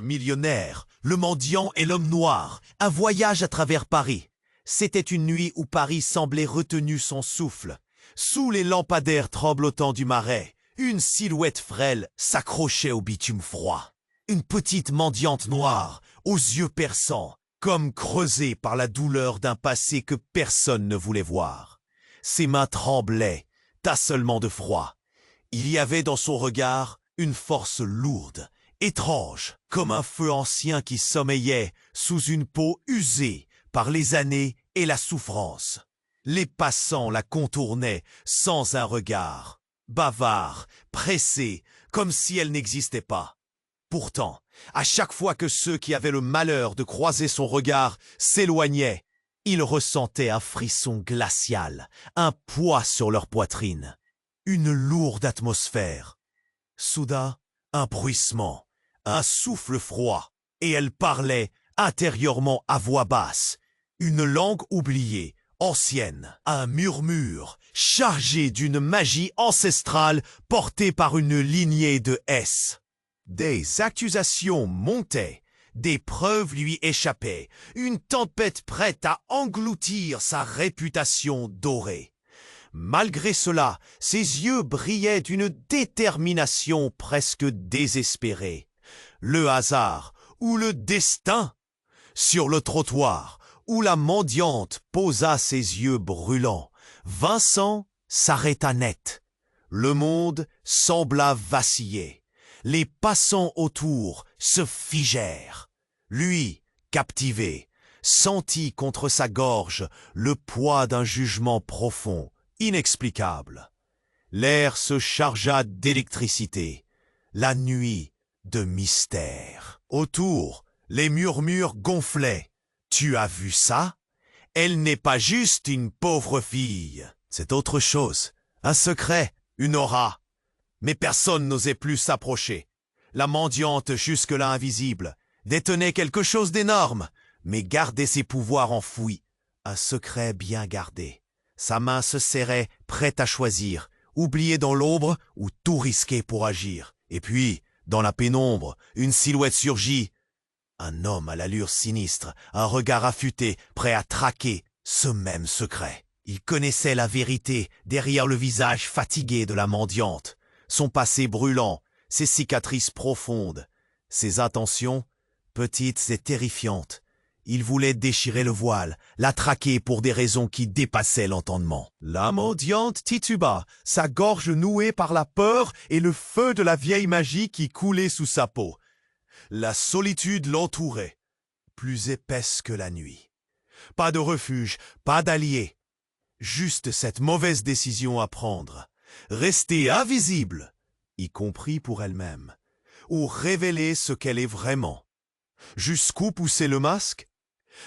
millionnaire, le mendiant et l'homme noir, un voyage à travers Paris. C'était une nuit où Paris semblait retenu son souffle. Sous les lampadaires tremblotants du marais, une silhouette frêle s'accrochait au bitume froid. Une petite mendiante noire, aux yeux perçants, comme creusée par la douleur d'un passé que personne ne voulait voir. Ses mains tremblaient, tassellements de froid. Il y avait dans son regard une force lourde, étrange, comme un feu ancien qui sommeillait sous une peau usée par les années et la souffrance. Les passants la contournaient sans un regard, bavard, pressé, comme si elle n'existait pas. Pourtant, à chaque fois que ceux qui avaient le malheur de croiser son regard s'éloignaient, il ressentait un frisson glacial, un poids sur leur poitrine, une lourde atmosphère. Soudain, un bruissement, un souffle froid, et elle parlait intérieurement à voix basse, une langue oubliée, ancienne, un murmure chargé d'une magie ancestrale portée par une lignée de S. Des accusations montaient, des preuves lui échappaient, une tempête prête à engloutir sa réputation dorée. Malgré cela, ses yeux brillaient d'une détermination presque désespérée. Le hasard ou le destin? Sur le trottoir, où la mendiante posa ses yeux brûlants, Vincent s'arrêta net. Le monde sembla vaciller. Les passants autour se figèrent. Lui, captivé, sentit contre sa gorge le poids d'un jugement profond, inexplicable. L'air se chargea d'électricité, la nuit de mystère. Autour, les murmures gonflaient. « Tu as vu ça? Elle n'est pas juste une pauvre fille. C'est autre chose, un secret, une aura. » Mais personne n'osait plus s'approcher. La mendiante, jusque-là invisible, détenait quelque chose d'énorme, mais gardait ses pouvoirs enfouis. Un secret bien gardé. Sa main se serrait, prête à choisir, oubliée dans l'ombre ou tout risquer pour agir. Et puis, dans la pénombre, une silhouette surgit. Un homme à l'allure sinistre, un regard affûté, prêt à traquer ce même secret. Il connaissait la vérité derrière le visage fatigué de la mendiante. Son passé brûlant, ses cicatrices profondes, ses intentions petites et terrifiantes. Il voulait déchirer le voile, la traquer pour des raisons qui dépassaient l'entendement. La mendiante tituba, sa gorge nouée par la peur et le feu de la vieille magie qui coulait sous sa peau. La solitude l'entourait, plus épaisse que la nuit. Pas de refuge, pas d'allié. Juste cette mauvaise décision à prendre. Rester invisible, y compris pour elle-même, ou révéler ce qu'elle est vraiment. Jusqu'où pousser le masque?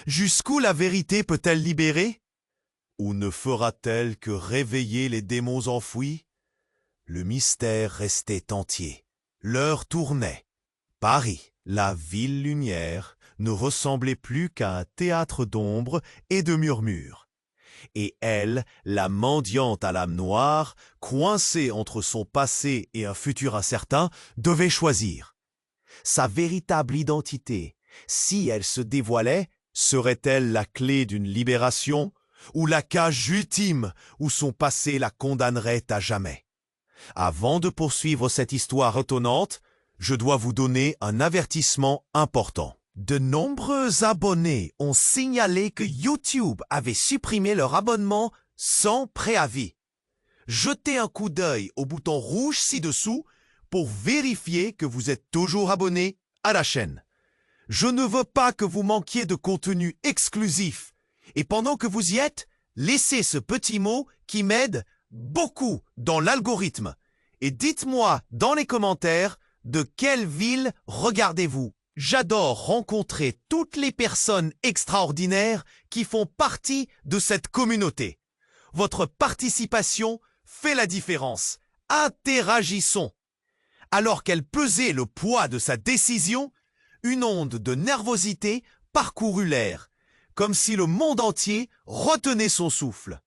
Jusqu'où la vérité peut-elle libérer? Ou ne fera-t-elle que réveiller les démons enfouis? Le mystère restait entier. L'heure tournait. Paris, la ville lumière, ne ressemblait plus qu'à un théâtre d'ombre et de murmures. Et elle, la mendiante à l'âme noire, coincée entre son passé et un futur incertain, devait choisir. Sa véritable identité, si elle se dévoilait, serait-elle la clé d'une libération ou la cage ultime où son passé la condamnerait à jamais? Avant de poursuivre cette histoire étonnante, je dois vous donner un avertissement important. De nombreux abonnés ont signalé que YouTube avait supprimé leur abonnement sans préavis. Jetez un coup d'œil au bouton rouge ci-dessous pour vérifier que vous êtes toujours abonné à la chaîne. Je ne veux pas que vous manquiez de contenu exclusif. Et pendant que vous y êtes, laissez ce petit mot qui m'aide beaucoup dans l'algorithme. Et dites-moi dans les commentaires de quelle ville regardez-vous. J'adore rencontrer toutes les personnes extraordinaires qui font partie de cette communauté. Votre participation fait la différence. Interagissons. Alors qu'elle pesait le poids de sa décision, une onde de nervosité parcourut l'air, comme si le monde entier retenait son souffle.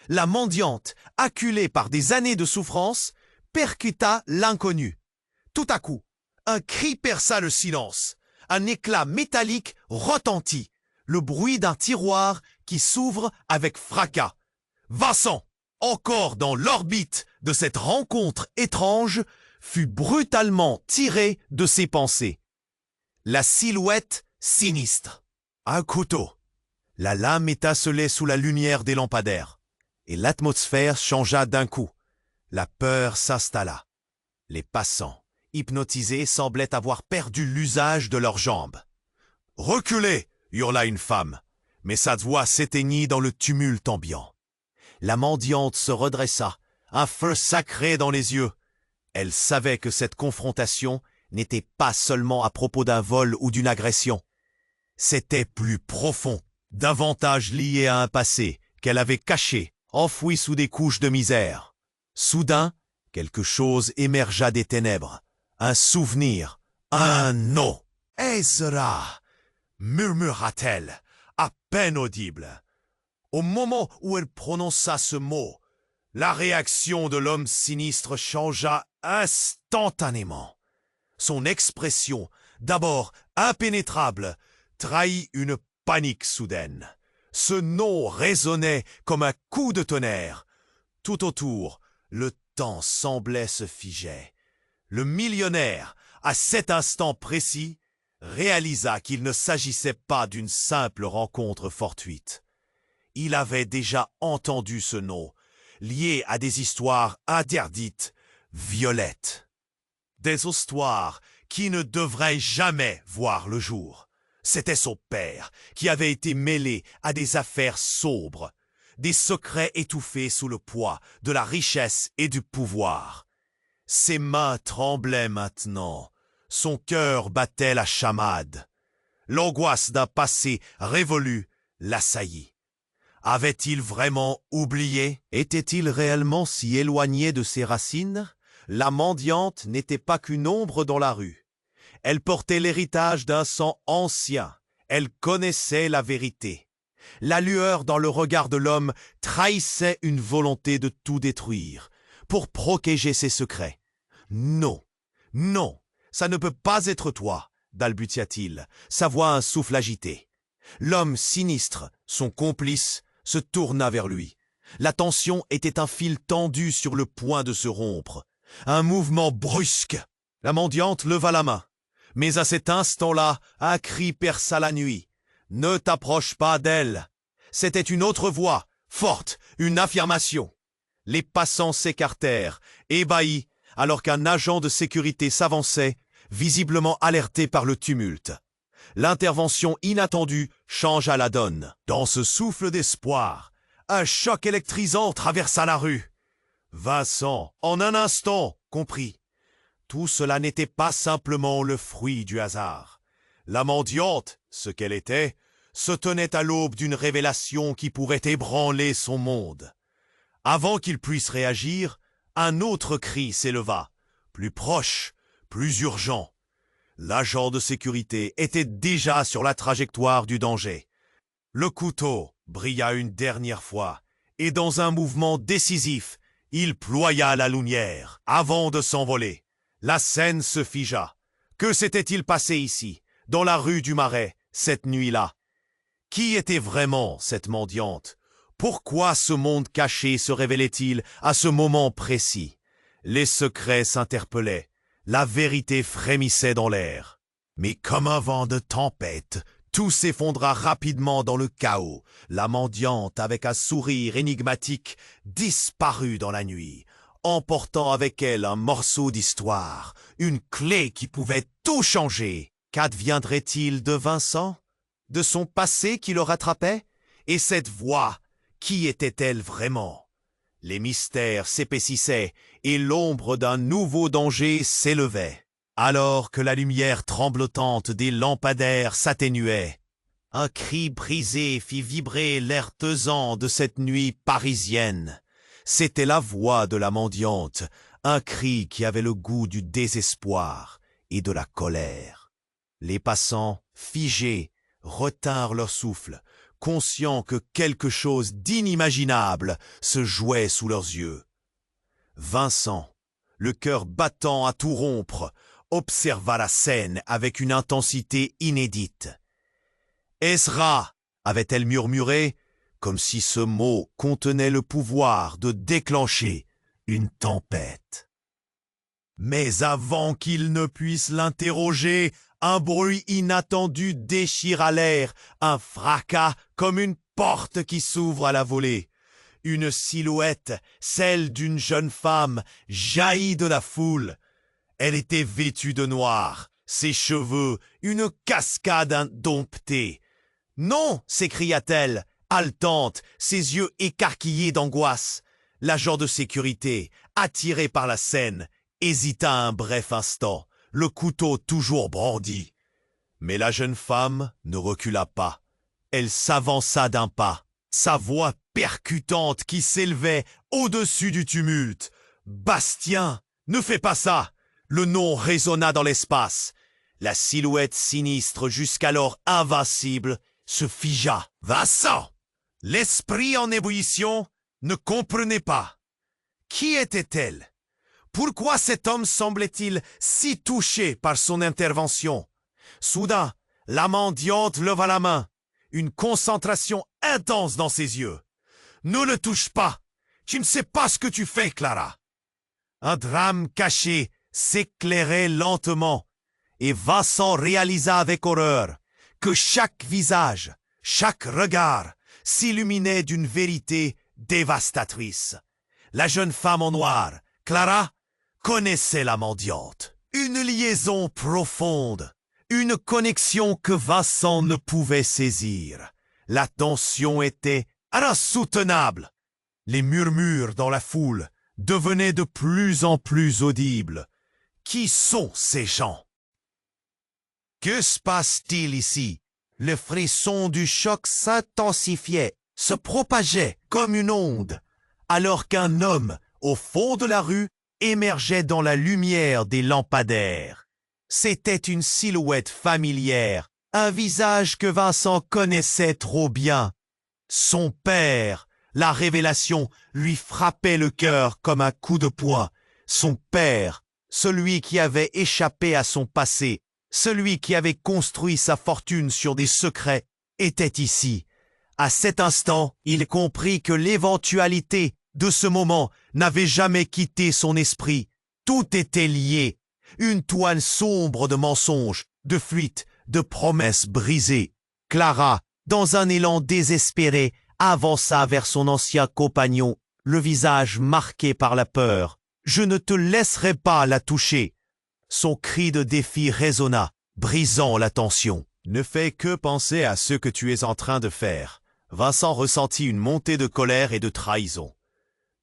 La mendiante, acculée par des années de souffrance, percuta l'inconnu. Tout à coup, un cri perça le silence. Un éclat métallique retentit, le bruit d'un tiroir qui s'ouvre avec fracas. Vincent, encore dans l'orbite de cette rencontre étrange, fut brutalement tiré de ses pensées. La silhouette sinistre. Un couteau. La lame étincelait sous la lumière des lampadaires, et l'atmosphère changea d'un coup. La peur s'installa. Les passants, hypnotisés, semblaient avoir perdu l'usage de leurs jambes. « Reculez !» hurla une femme, mais sa voix s'éteignit dans le tumulte ambiant. La mendiante se redressa, un feu sacré dans les yeux. Elle savait que cette confrontation n'était pas seulement à propos d'un vol ou d'une agression. C'était plus profond, davantage lié à un passé qu'elle avait caché, enfoui sous des couches de misère. Soudain, quelque chose émergea des ténèbres. Un souvenir, un nom. « Ezra !» murmura-t-elle, à peine audible. Au moment où elle prononça ce mot, la réaction de l'homme sinistre changea instantanément. Son expression, d'abord impénétrable, trahit une panique soudaine. Ce nom résonnait comme un coup de tonnerre. Tout autour, le temps semblait se figer. Le millionnaire, à cet instant précis, réalisa qu'il ne s'agissait pas d'une simple rencontre fortuite. Il avait déjà entendu ce nom, lié à des histoires interdites, violettes. Des histoires qui ne devraient jamais voir le jour. C'était son père qui avait été mêlé à des affaires sobres, des secrets étouffés sous le poids de la richesse et du pouvoir. Ses mains tremblaient maintenant, son cœur battait la chamade. L'angoisse d'un passé révolu l'assaillit. Avait-il vraiment oublié? Était-il réellement si éloigné de ses racines? La mendiante n'était pas qu'une ombre dans la rue. Elle portait l'héritage d'un sang ancien. Elle connaissait la vérité. La lueur dans le regard de l'homme trahissait une volonté de tout détruire, pour protéger ses secrets. « Non, non, ça ne peut pas être toi !» balbutia-t-il, sa voix un souffle agité. L'homme sinistre, son complice, se tourna vers lui. La tension était un fil tendu sur le point de se rompre. Un mouvement brusque. La mendiante leva la main. Mais à cet instant-là, un cri perça la nuit. « Ne t'approche pas d'elle !» C'était une autre voix, forte, une affirmation. Les passants s'écartèrent, ébahis, alors qu'un agent de sécurité s'avançait, visiblement alerté par le tumulte. L'intervention inattendue changea la donne. Dans ce souffle d'espoir, un choc électrisant traversa la rue. Vincent, en un instant, comprit. Tout cela n'était pas simplement le fruit du hasard. La mendiante, ce qu'elle était, se tenait à l'aube d'une révélation qui pourrait ébranler son monde. Avant qu'il puisse réagir, un autre cri s'éleva, plus proche, plus urgent. L'agent de sécurité était déjà sur la trajectoire du danger. Le couteau brilla une dernière fois, et dans un mouvement décisif, il ploya la lumière avant de s'envoler. La scène se figea. Que s'était-il passé ici, dans la rue du Marais, cette nuit-là? Qui était vraiment cette mendiante? Pourquoi ce monde caché se révélait-il à ce moment précis? Les secrets s'interpellaient, la vérité frémissait dans l'air. Mais comme un vent de tempête, tout s'effondra rapidement dans le chaos. La mendiante, avec un sourire énigmatique, disparut dans la nuit, emportant avec elle un morceau d'histoire, une clé qui pouvait tout changer. Qu'adviendrait-il de Vincent? De son passé qui le rattrapait? Et cette voix, qui était-elle vraiment? Les mystères s'épaississaient et l'ombre d'un nouveau danger s'élevait. Alors que la lumière tremblotante des lampadaires s'atténuait, un cri brisé fit vibrer l'air pesant de cette nuit parisienne. C'était la voix de la mendiante, un cri qui avait le goût du désespoir et de la colère. Les passants, figés, retinrent leur souffle, conscients que quelque chose d'inimaginable se jouait sous leurs yeux. Vincent, le cœur battant à tout rompre, observa la scène avec une intensité inédite. « Ezra » avait-elle murmuré, comme si ce mot contenait le pouvoir de déclencher une tempête. Mais avant qu'il ne puisse l'interroger, un bruit inattendu déchira l'air, un fracas comme une porte qui s'ouvre à la volée. Une silhouette, celle d'une jeune femme, jaillit de la foule. Elle était vêtue de noir, ses cheveux, une cascade indomptée. « Non !» s'écria-t-elle, haletante, ses yeux écarquillés d'angoisse. L'agent de sécurité, attiré par la scène, hésita un bref instant, le couteau toujours brandi. Mais la jeune femme ne recula pas. Elle s'avança d'un pas, sa voix percutante qui s'élevait au-dessus du tumulte. « Bastien, ne fais pas ça !» Le nom résonna dans l'espace. La silhouette sinistre, jusqu'alors invincible, se figea. « Vincent !» L'esprit en ébullition ne comprenait pas. Qui était-elle? Pourquoi cet homme semblait-il si touché par son intervention? Soudain, la mendiante leva la main, une concentration intense dans ses yeux. « Ne le touche pas! Tu ne sais pas ce que tu fais, Clara !» Un drame caché s'éclairait lentement, et Vincent réalisa avec horreur que chaque visage, chaque regard s'illuminait d'une vérité dévastatrice. La jeune femme en noir, Clara, connaissait la mendiante. Une liaison profonde, une connexion que Vincent ne pouvait saisir. La tension était insoutenable. Les murmures dans la foule devenaient de plus en plus audibles. Qui sont ces gens? Que se passe-t-il ici? Le frisson du choc s'intensifiait, se propageait comme une onde, alors qu'un homme, au fond de la rue, émergeait dans la lumière des lampadaires. C'était une silhouette familière, un visage que Vincent connaissait trop bien. Son père, la révélation lui frappait le cœur comme un coup de poing. Son père, celui qui avait échappé à son passé, celui qui avait construit sa fortune sur des secrets, était ici. À cet instant, il comprit que l'éventualité de ce moment n'avait jamais quitté son esprit. Tout était lié. Une toile sombre de mensonges, de fuites, de promesses brisées. Clara, dans un élan désespéré, avança vers son ancien compagnon, le visage marqué par la peur. « Je ne te laisserai pas la toucher !» Son cri de défi résonna, brisant la tension. « Ne fais que penser à ce que tu es en train de faire. » Vincent ressentit une montée de colère et de trahison.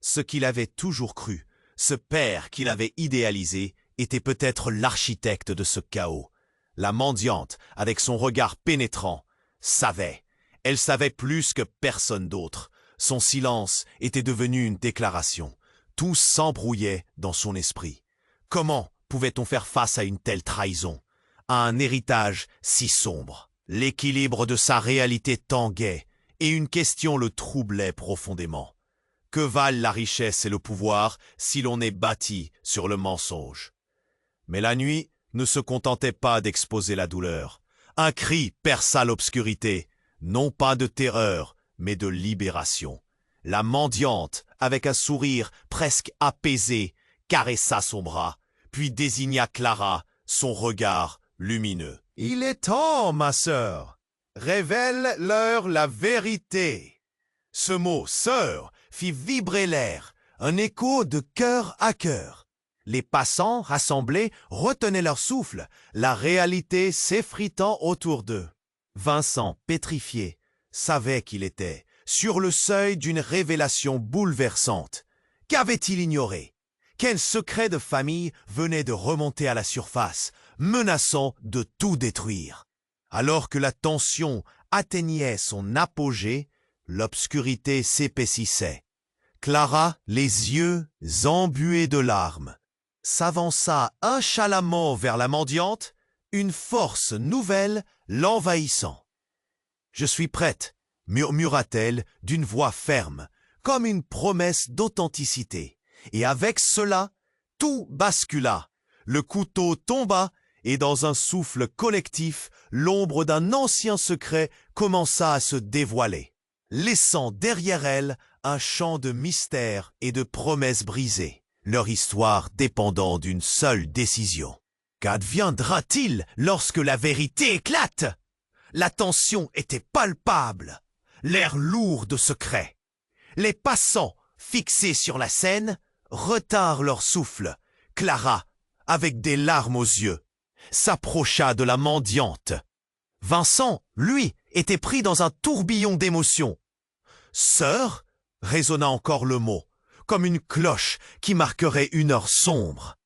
Ce qu'il avait toujours cru, ce père qu'il avait idéalisé, était peut-être l'architecte de ce chaos. La mendiante, avec son regard pénétrant, savait. Elle savait plus que personne d'autre. Son silence était devenu une déclaration. Tout s'embrouillait dans son esprit. Comment pouvait-on faire face à une telle trahison, à un héritage si sombre? L'équilibre de sa réalité tanguait, et une question le troublait profondément. Que valent la richesse et le pouvoir si l'on est bâti sur le mensonge? Mais la nuit ne se contentait pas d'exposer la douleur. Un cri perça l'obscurité, non pas de terreur, mais de libération. La mendiante, avec un sourire presque apaisé, caressa son bras, puis désigna Clara, son regard lumineux. « Il est temps, ma sœur. Révèle-leur la vérité. » Ce mot « sœur » fit vibrer l'air, un écho de cœur à cœur. Les passants rassemblés retenaient leur souffle, la réalité s'effritant autour d'eux. Vincent, pétrifié, savait qu'il était sur le seuil d'une révélation bouleversante. Qu'avait-il ignoré? Quel secret de famille venait de remonter à la surface, menaçant de tout détruire? Alors que la tension atteignait son apogée, l'obscurité s'épaississait. Clara, les yeux embués de larmes, s'avança inchalamment vers la mendiante, une force nouvelle l'envahissant. « Je suis prête », murmura-t-elle d'une voix ferme, comme une promesse d'authenticité. Et avec cela, tout bascula. Le couteau tomba, et dans un souffle collectif, l'ombre d'un ancien secret commença à se dévoiler, laissant derrière elle un champ de mystères et de promesses brisées, leur histoire dépendant d'une seule décision. Qu'adviendra-t-il lorsque la vérité éclate? La tension était palpable, l'air lourd de secret. Les passants, fixés sur la scène, retinrent leur souffle. Clara, avec des larmes aux yeux, s'approcha de la mendiante. Vincent, lui, était pris dans un tourbillon d'émotions. « Sœur » résonna encore le mot, comme une cloche qui marquerait une heure sombre.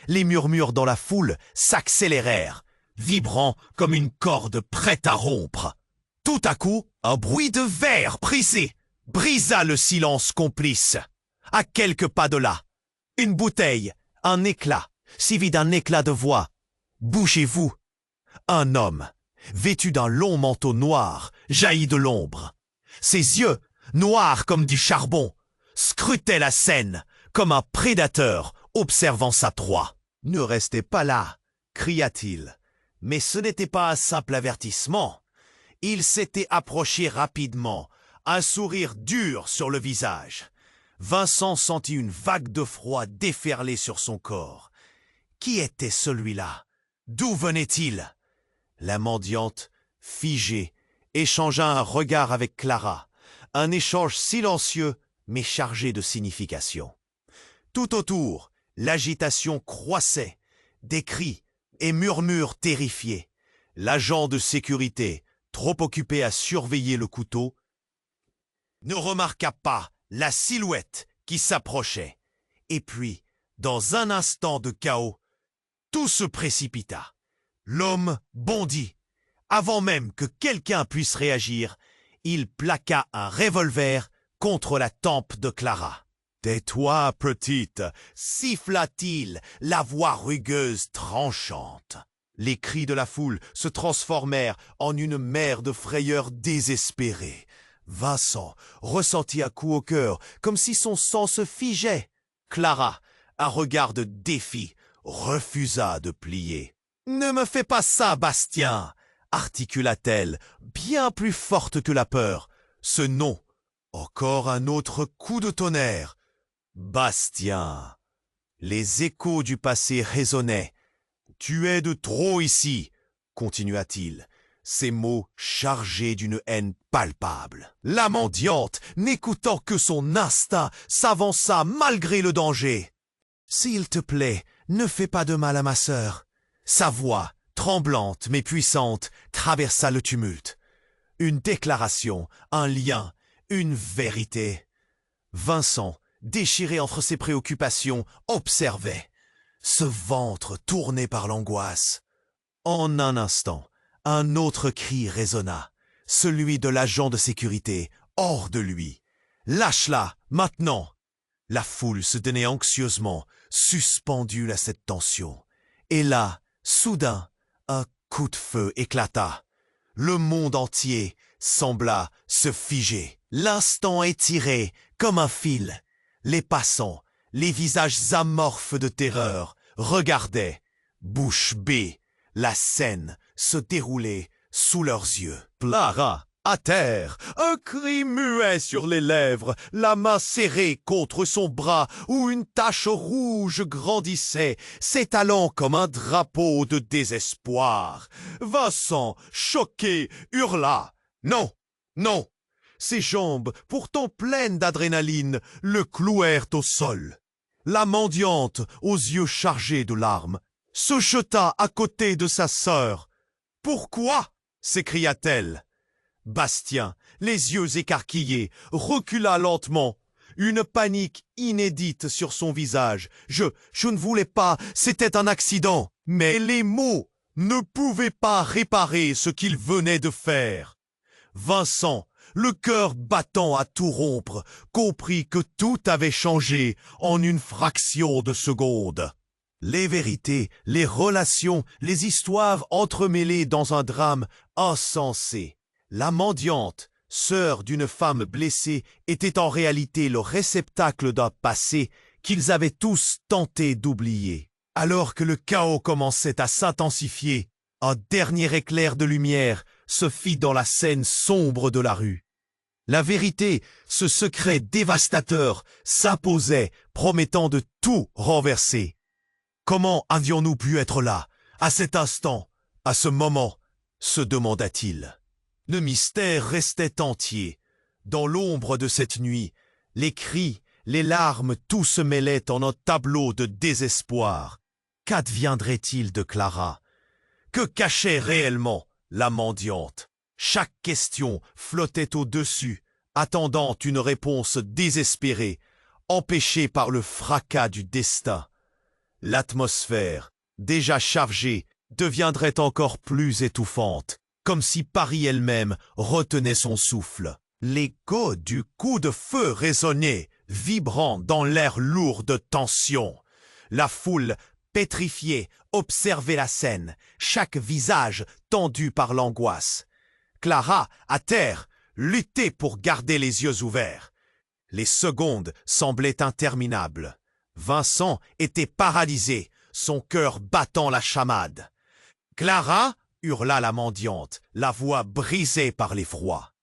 Les murmures dans la foule s'accélérèrent, vibrant comme une corde prête à rompre. Tout à coup, un bruit de verre brisé brisa le silence complice. À quelques pas de là, une bouteille, un éclat, suivi d'un éclat de voix. « Bougez-vous !» Un homme, vêtu d'un long manteau noir, jaillit de l'ombre. Ses yeux, noirs comme du charbon, scrutaient la scène comme un prédateur observant sa proie. « Ne restez pas là !» cria-t-il. Mais ce n'était pas un simple avertissement. Il s'était approché rapidement, un sourire dur sur le visage. Vincent sentit une vague de froid déferler sur son corps. Qui était celui-là? D'où venait-il? La mendiante, figée, échangea un regard avec Clara, un échange silencieux mais chargé de signification. Tout autour, l'agitation croissait, des cris et murmures terrifiés. L'agent de sécurité, trop occupé à surveiller le couteau, ne remarqua pas la silhouette qui s'approchait. Et puis, dans un instant de chaos, tout se précipita. L'homme bondit. Avant même que quelqu'un puisse réagir, il plaqua un revolver contre la tempe de Clara. « Tais-toi, petite !» siffla-t-il, la voix rugueuse tranchante. Les cris de la foule se transformèrent en une mer de frayeur désespérée. Vincent ressentit un coup au cœur, comme si son sang se figeait. Clara, un regard de défi, refusa de plier. « Ne me fais pas ça, Bastien !» articula-t-elle, bien plus forte que la peur. Ce nom, encore un autre coup de tonnerre. Bastien. Les échos du passé résonnaient. « Tu es de trop ici !» continua-t-il, ces mots chargés d'une haine palpable. La mendiante, n'écoutant que son instinct, s'avança malgré le danger. « S'il te plaît, ne fais pas de mal à ma sœur. » Sa voix, tremblante mais puissante, traversa le tumulte. Une déclaration, un lien, une vérité. Vincent, déchiré entre ses préoccupations, observait. Ce ventre tourné par l'angoisse. En un instant, un autre cri résonna, celui de l'agent de sécurité, hors de lui. « Lâche-la, maintenant !» La foule se tenait anxieusement, suspendue à cette tension. Et là, soudain, un coup de feu éclata. Le monde entier sembla se figer. L'instant étiré comme un fil. Les passants, les visages amorphes de terreur, regardaient, bouche bée, la scène se dérouler sous leurs yeux. Clara, à terre, un cri muet sur les lèvres, la main serrée contre son bras où une tache rouge grandissait, s'étalant comme un drapeau de désespoir. Vincent, choqué, hurla. Non, non. Ses jambes, pourtant pleines d'adrénaline, le clouèrent au sol. La mendiante, aux yeux chargés de larmes, se jeta à côté de sa sœur. « Pourquoi ?» s'écria-t-elle. Bastien, les yeux écarquillés, recula lentement, une panique inédite sur son visage. « Je ne voulais pas, c'était un accident. » Mais les mots ne pouvaient pas réparer ce qu'il venait de faire. Vincent, le cœur battant à tout rompre, comprit que tout avait changé en une fraction de seconde. Les vérités, les relations, les histoires entremêlées dans un drame insensé. La mendiante, sœur d'une femme blessée, était en réalité le réceptacle d'un passé qu'ils avaient tous tenté d'oublier. Alors que le chaos commençait à s'intensifier, un dernier éclair de lumière se fit dans la scène sombre de la rue. La vérité, ce secret dévastateur, s'imposait, promettant de tout renverser. Comment avions-nous pu être là, à cet instant, à ce moment, se demanda-t-il. Le mystère restait entier. Dans l'ombre de cette nuit, les cris, les larmes, tout se mêlait en un tableau de désespoir. Qu'adviendrait-il de Clara? Que cachait réellement la mendiante? Chaque question flottait au-dessus, attendant une réponse désespérée, empêchée par le fracas du destin. L'atmosphère, déjà chargée, deviendrait encore plus étouffante, comme si Paris elle-même retenait son souffle. L'écho du coup de feu résonnait, vibrant dans l'air lourd de tension. La foule, pétrifiée, observait la scène, chaque visage tendu par l'angoisse. Clara, à terre, luttait pour garder les yeux ouverts. Les secondes semblaient interminables. Vincent était paralysé, son cœur battant la chamade. « Clara !» hurla la mendiante, la voix brisée par l'effroi.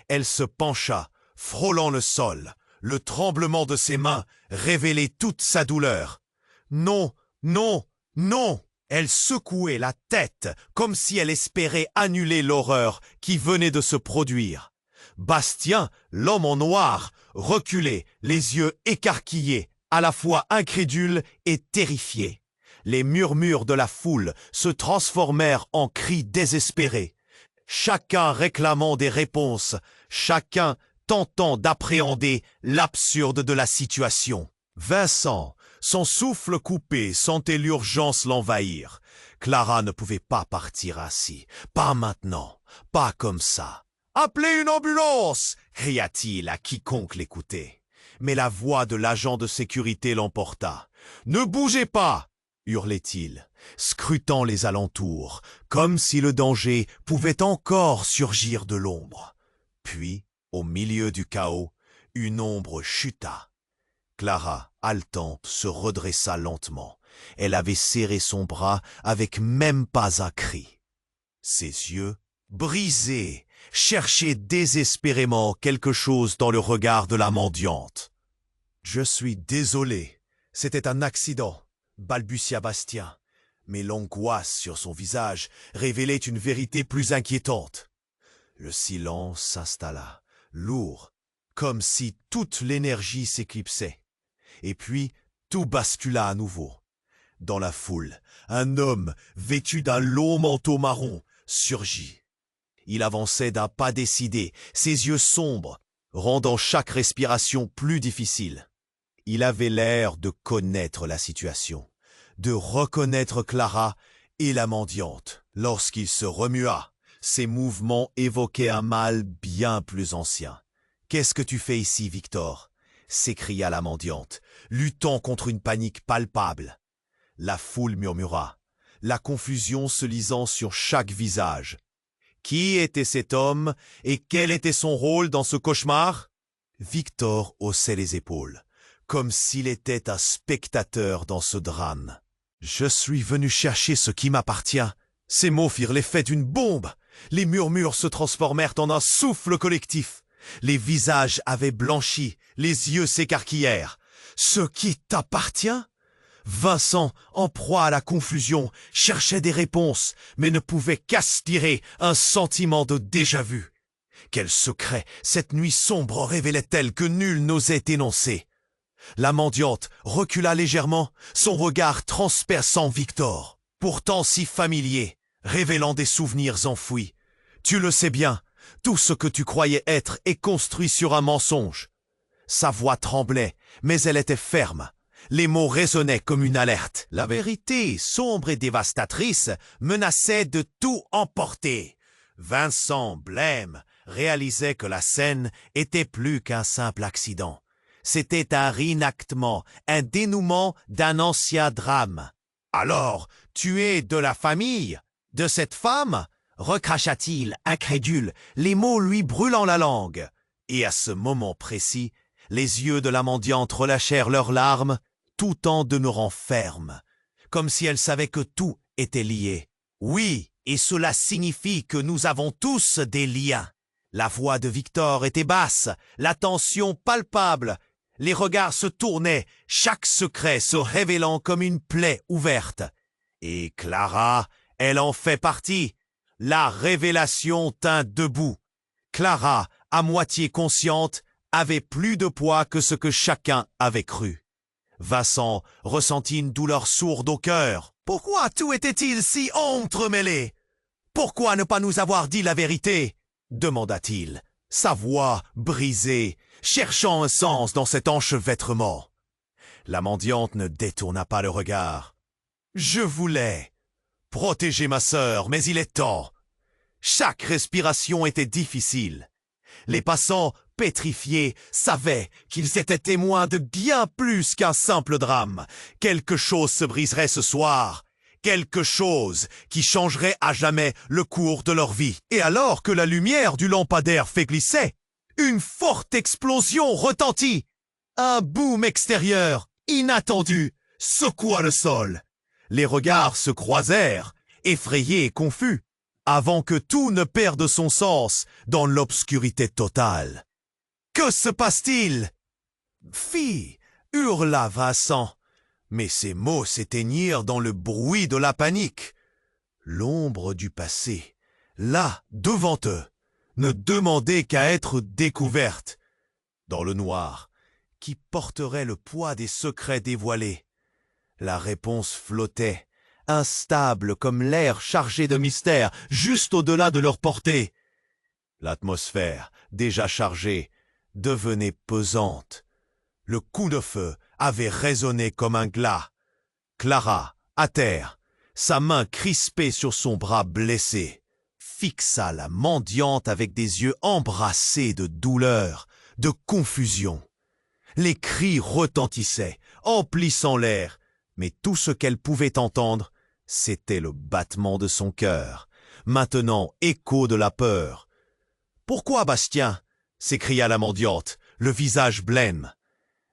Elle se pencha, frôlant le sol. Le tremblement de ses mains révélait toute sa douleur. « Non, non, non !» Elle secouait la tête comme si elle espérait annuler l'horreur qui venait de se produire. Bastien, l'homme en noir, reculait, les yeux écarquillés, à la fois incrédule et terrifié. Les murmures de la foule se transformèrent en cris désespérés. Chacun réclamant des réponses, chacun tentant d'appréhender l'absurde de la situation. Vincent, son souffle coupé, sentait l'urgence l'envahir. Clara ne pouvait pas partir ainsi, pas maintenant, pas comme ça. « Appelez une ambulance !» cria-t-il à quiconque l'écoutait. Mais la voix de l'agent de sécurité l'emporta. « Ne bougez pas !» hurlait-il, scrutant les alentours, comme si le danger pouvait encore surgir de l'ombre. Puis, au milieu du chaos, une ombre chuta. Clara, haletante, se redressa lentement. Elle avait serré son bras avec même pas un cri. Ses yeux, brisés, cherchaient désespérément quelque chose dans le regard de la mendiante. « Je suis désolé, c'était un accident. » balbutia Bastien, mais l'angoisse sur son visage révélait une vérité plus inquiétante. Le silence s'installa, lourd, comme si toute l'énergie s'éclipsait. Et puis, tout bascula à nouveau. Dans la foule, un homme, vêtu d'un long manteau marron, surgit. Il avançait d'un pas décidé, ses yeux sombres, rendant chaque respiration plus difficile. Il avait l'air de connaître la situation, de reconnaître Clara et la mendiante. Lorsqu'il se remua, ses mouvements évoquaient un mal bien plus ancien. « Qu'est-ce que tu fais ici, Victor ?» s'écria la mendiante, luttant contre une panique palpable. La foule murmura, la confusion se lisant sur chaque visage. Qui était cet homme et quel était son rôle dans ce cauchemar? Victor haussait les épaules, comme s'il était un spectateur dans ce drame. « Je suis venu chercher ce qui m'appartient. » Ces mots firent l'effet d'une bombe. Les murmures se transformèrent en un souffle collectif. Les visages avaient blanchi, les yeux s'écarquillèrent. « Ce qui t'appartient ?» Vincent, en proie à la confusion, cherchait des réponses, mais ne pouvait qu'aspirer un sentiment de déjà-vu. Quel secret cette nuit sombre révélait-elle que nul n'osait énoncer? La mendiante recula légèrement, son regard transperçant Victor, pourtant si familier, révélant des souvenirs enfouis. « Tu le sais bien, tout ce que tu croyais être est construit sur un mensonge. » Sa voix tremblait, mais elle était ferme. Les mots résonnaient comme une alerte. La vérité, sombre et dévastatrice, menaçait de tout emporter. Vincent, blême, réalisait que la scène était plus qu'un simple accident. C'était un réenactement, un dénouement d'un ancien drame. « Alors, tu es de la famille de cette femme ?» recracha-t-il, incrédule, les mots lui brûlant la langue. Et à ce moment précis, les yeux de la mendiante relâchèrent leurs larmes, tout en demeurant fermes. comme si elle savait que tout était lié. Oui, et cela signifie que nous avons tous des liens. La voix de Victor était basse, la tension palpable. Les regards se tournaient, chaque secret se révélant comme une plaie ouverte. Et Clara, elle en fait partie. La révélation tint debout. Clara, à moitié consciente, avait plus de poids que ce que chacun avait cru. Vincent ressentit une douleur sourde au cœur. Pourquoi tout était-il si entremêlé? Pourquoi ne pas nous avoir dit la vérité? Demanda-t-il, sa voix brisée, cherchant un sens dans cet enchevêtrement. La mendiante ne détourna pas le regard. Je voulais protéger ma sœur, mais il est temps. Chaque respiration était difficile. Les passants, pétrifiés, savaient qu'ils étaient témoins de bien plus qu'un simple drame. Quelque chose se briserait ce soir. Quelque chose qui changerait à jamais le cours de leur vie. Et alors que la lumière du lampadaire faiblissait, une forte explosion retentit. Un boom extérieur, inattendu, secoua le sol. Les regards se croisèrent, effrayés et confus, avant que tout ne perde son sens dans l'obscurité totale. « Que se passe-t-il » Fille, hurla Vincent. Mais ces mots s'éteignirent dans le bruit de la panique. L'ombre du passé, là, devant eux, ne demandait qu'à être découverte. Dans le noir, qui porterait le poids des secrets dévoilés. La réponse flottait, instable comme l'air chargé de mystère, juste au-delà de leur portée. L'atmosphère, déjà chargée, devenait pesante. Le coup de feu avait résonné comme un glas. Clara, à terre, sa main crispée sur son bras blessé, fixa la mendiante avec des yeux embrassés de douleur, de confusion. Les cris retentissaient, emplissant l'air, mais tout ce qu'elle pouvait entendre, c'était le battement de son cœur, maintenant écho de la peur. « Pourquoi, Bastien » s'écria la mendiante, le visage blême.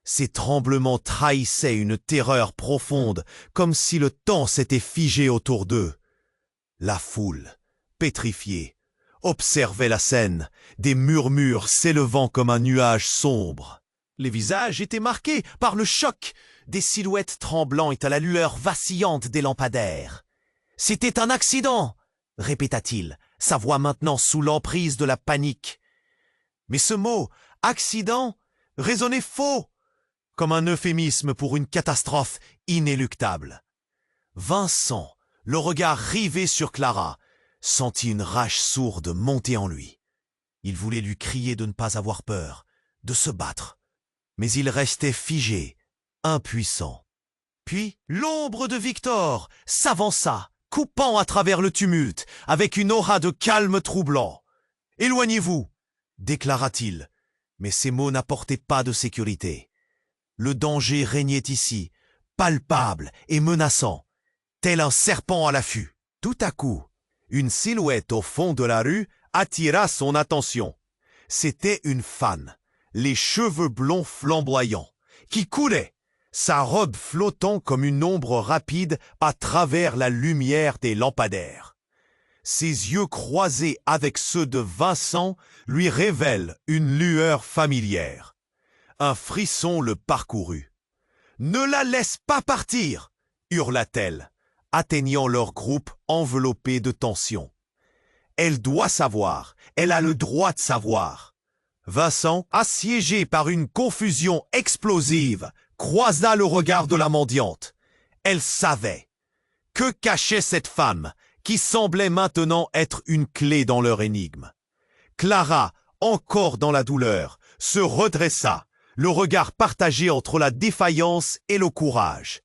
Ces tremblements trahissaient une terreur profonde, comme si le temps s'était figé autour d'eux. La foule, pétrifiée, observait la scène, des murmures s'élevant comme un nuage sombre. Les visages étaient marqués par le choc, des silhouettes tremblantes à la lueur vacillante des lampadaires. « C'était un accident !» répéta-t-il, sa voix maintenant sous l'emprise de la panique. Mais ce mot « accident » résonnait faux, comme un euphémisme pour une catastrophe inéluctable. Vincent, le regard rivé sur Clara, sentit une rage sourde monter en lui. Il voulait lui crier de ne pas avoir peur, de se battre. Mais il restait figé, impuissant. Puis l'ombre de Victor s'avança, coupant à travers le tumulte, avec une aura de calme troublant. « Éloignez-vous » déclara-t-il, mais ces mots n'apportaient pas de sécurité. Le danger régnait ici, palpable et menaçant, tel un serpent à l'affût. Tout à coup, une silhouette au fond de la rue attira son attention. C'était une femme, les cheveux blonds flamboyants, qui coulait, sa robe flottant comme une ombre rapide à travers la lumière des lampadaires. Ses yeux croisés avec ceux de Vincent lui révèlent une lueur familière. Un frisson le parcourut. « Ne la laisse pas partir !» hurla-t-elle, atteignant leur groupe enveloppé de tension. « Elle doit savoir, elle a le droit de savoir. » Vincent, assiégé par une confusion explosive, croisa le regard de la mendiante. Elle savait. Que cachait cette femme, qui semblait maintenant être une clé dans leur énigme? Clara, encore dans la douleur, se redressa, le regard partagé entre la défaillance et le courage.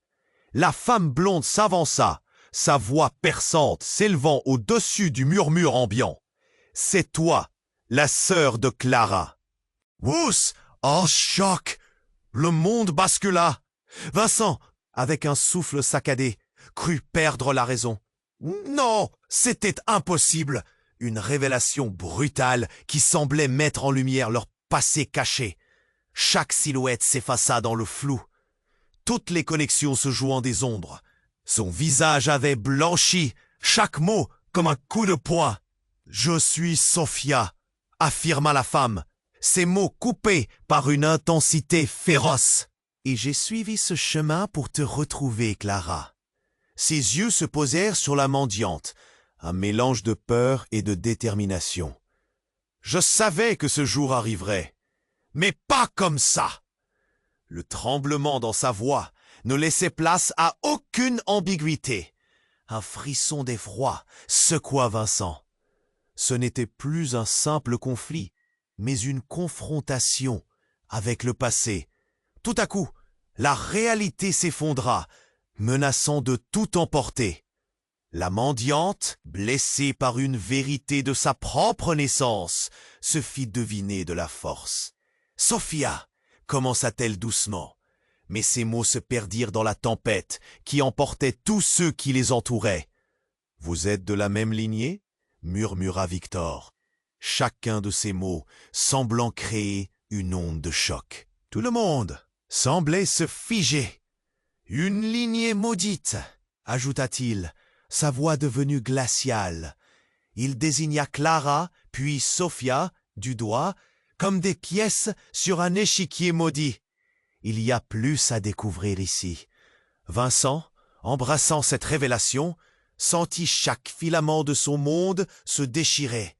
La femme blonde s'avança, sa voix perçante s'élevant au-dessus du murmure ambiant. « C'est toi, la sœur de Clara. » Wouss! En choc! Le monde bascula. Vincent, avec un souffle saccadé, crut perdre la raison. Non, c'était impossible. Une révélation brutale qui semblait mettre en lumière leur passé caché. Chaque silhouette s'effaça dans le flou. Toutes les connexions se jouant des ombres. Son visage avait blanchi, chaque mot comme un coup de poing. « Je suis Sophia », affirma la femme, ces mots coupés par une intensité féroce. « Et j'ai suivi ce chemin pour te retrouver, Clara. » Ses yeux se posèrent sur la mendiante, un mélange de peur et de détermination. Je savais que ce jour arriverait, mais pas comme ça. Le tremblement dans sa voix ne laissait place à aucune ambiguïté. Un frisson d'effroi secoua Vincent. Ce n'était plus un simple conflit, mais une confrontation avec le passé. Tout à coup, la réalité s'effondra, menaçant de tout emporter. La mendiante, blessée par une vérité de sa propre naissance, se fit deviner de la force. « Sophia !» commença-t-elle doucement, mais ses mots se perdirent dans la tempête qui emportait tous ceux qui les entouraient. « Vous êtes de la même lignée ?» murmura Victor, chacun de ces mots semblant créer une onde de choc. Tout le monde semblait se figer. « Une lignée maudite !» ajouta-t-il, sa voix devenue glaciale. Il désigna Clara, puis Sophia, du doigt, comme des pièces sur un échiquier maudit. Il y a plus à découvrir ici. Vincent, embrassant cette révélation, sentit chaque filament de son monde se déchirer.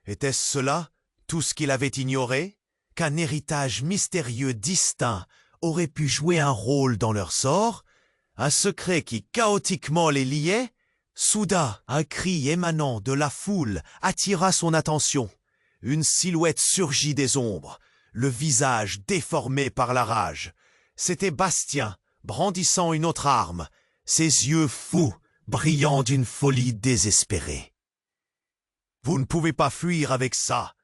Était-ce cela, tout ce qu'il avait ignoré? Qu'un héritage mystérieux distinct aurait pu jouer un rôle dans leur sort? Un secret qui chaotiquement les liait? Soudain, un cri émanant de la foule attira son attention. Une silhouette surgit des ombres, le visage déformé par la rage. C'était Bastien, brandissant une autre arme, ses yeux fous, brillant d'une folie désespérée. « Vous ne pouvez pas fuir avec ça !»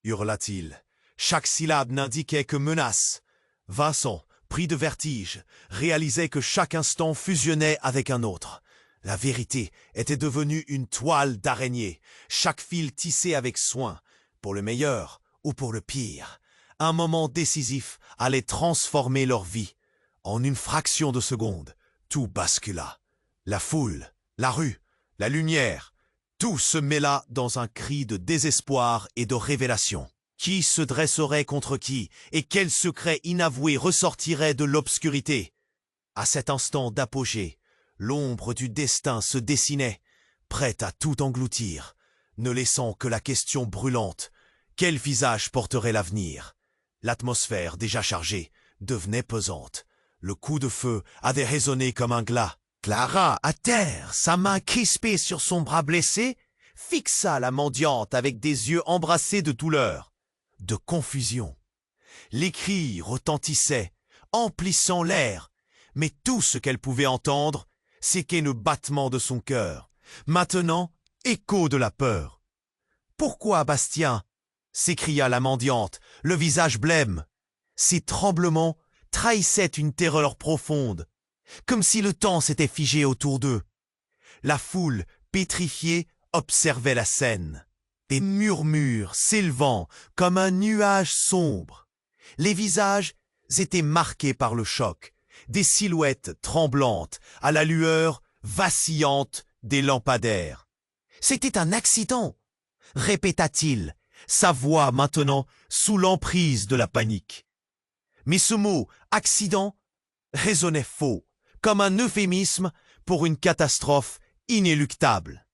hurla-t-il. Chaque syllabe n'indiquait que menace. Vincent, pris de vertige, réalisait que chaque instant fusionnait avec un autre. La vérité était devenue une toile d'araignée, chaque fil tissé avec soin, pour le meilleur ou pour le pire. Un moment décisif allait transformer leur vie. En une fraction de seconde, tout bascula. La foule, la rue, la lumière, tout se mêla dans un cri de désespoir et de révélation. Qui se dresserait contre qui et quel secret inavoué ressortirait de l'obscurité? À cet instant d'apogée, l'ombre du destin se dessinait, prête à tout engloutir, ne laissant que la question brûlante. Quel visage porterait l'avenir? L'atmosphère, déjà chargée, devenait pesante. Le coup de feu avait résonné comme un glas. Clara, à terre, sa main crispée sur son bras blessé, fixa la mendiante avec des yeux embrassés de douleur, de confusion. Les cris retentissaient, emplissant l'air, mais tout ce qu'elle pouvait entendre, c'était le battement de son cœur, maintenant écho de la peur. « Pourquoi, Bastien ?» s'écria la mendiante, le visage blême. Ses tremblements trahissaient une terreur profonde, comme si le temps s'était figé autour d'eux. La foule, pétrifiée, observait la scène. Des murmures s'élevant comme un nuage sombre. Les visages étaient marqués par le choc, des silhouettes tremblantes à la lueur vacillante des lampadaires. « C'était un accident !» répéta-t-il, sa voix maintenant sous l'emprise de la panique. Mais ce mot « accident » résonnait faux, comme un euphémisme pour une catastrophe inéluctable.